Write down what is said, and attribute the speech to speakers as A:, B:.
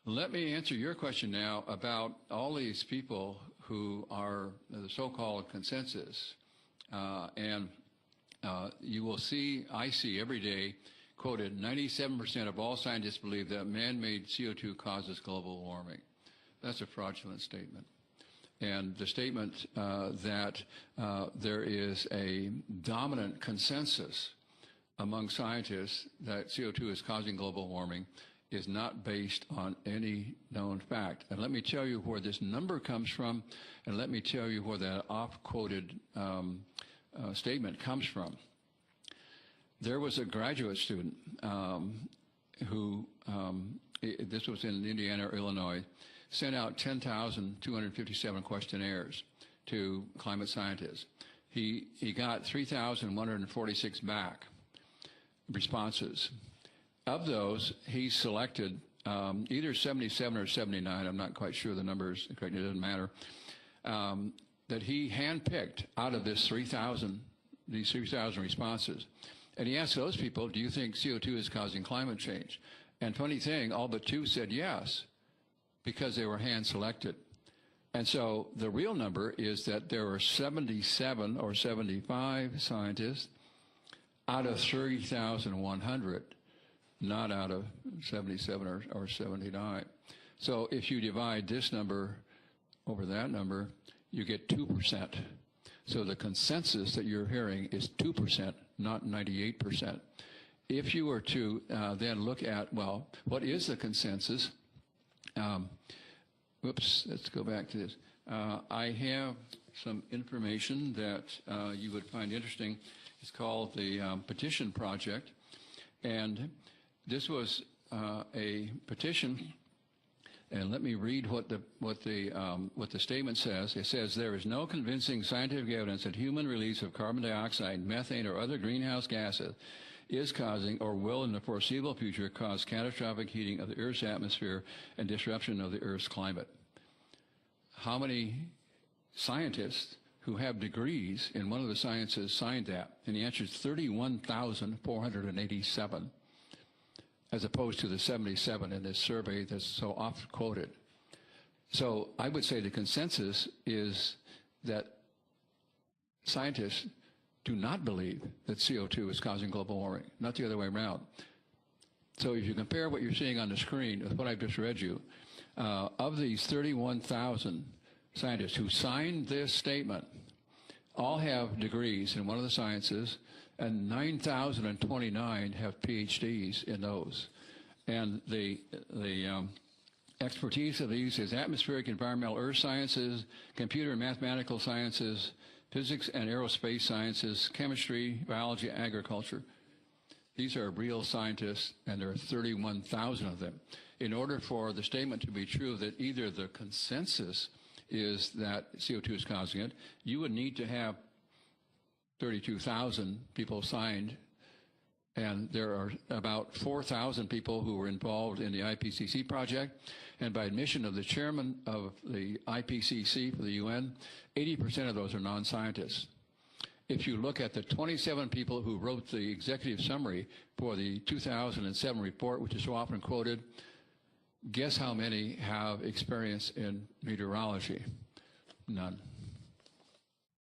A: Let me answer your question now about all these people who are the so-called consensus. You will see, I see every day, quoted, 97% of all scientists believe that man-made CO2 causes global warming. That's a fraudulent statement. And the statement that there is a dominant consensus among scientists that CO2 is causing global warming is not based on any known fact. And let me tell you where this number comes from, and let me tell you where that off-quoted statement comes from. There was a graduate student who, this was in Indiana or Illinois, sent out 10,257 questionnaires to climate scientists. He got 3,146 back responses. Of those, he selected either 77 or 79, I'm not quite sure the numbers, it doesn't matter, that he handpicked out of these 3,000 responses. And he asked those people, do you think CO2 is causing climate change? And funny thing, all but 2 said yes, because they were hand-selected. And so the real number is that there were 77 or 75 scientists out of 3,100, not out of 77 or 79. So if you divide this number over that number, you get 2%. So the consensus that you're hearing is 2%, not 98%. If you were to then look at, well, what is the consensus? Let's go back to this. I have some information that you would find interesting. It's called the Petition Project. And this was a petition, and let me read what the statement says. It says, there is no convincing scientific evidence that human release of carbon dioxide, methane, or other greenhouse gases is causing or will in the foreseeable future cause catastrophic heating of the Earth's atmosphere and disruption of the Earth's climate. How many scientists who have degrees in one of the sciences signed that? And the answer is 31,487, as opposed to the 77 in this survey that's so oft quoted. So I would say the consensus is that scientists do not believe that CO2 is causing global warming, not the other way around. So if you compare what you're seeing on the screen with what I've just read you, of these 31,000 scientists who signed this statement, all have degrees in one of the sciences, and 9,029 have PhDs in those. And the expertise of these is atmospheric, environmental, earth sciences, computer and mathematical sciences, physics and aerospace sciences, chemistry, biology, agriculture. These are real scientists, and there are 31,000 of them. In order for the statement to be true that either the consensus is that CO2 is causing it, you would need to have 32,000 people signed, and there are about 4,000 people who were involved in the IPCC project, and by admission of the chairman of the IPCC for the UN, 80% of those are non-scientists. If you look at the 27 people who wrote the executive summary for the 2007 report, which is so often quoted, guess how many have experience in meteorology? None.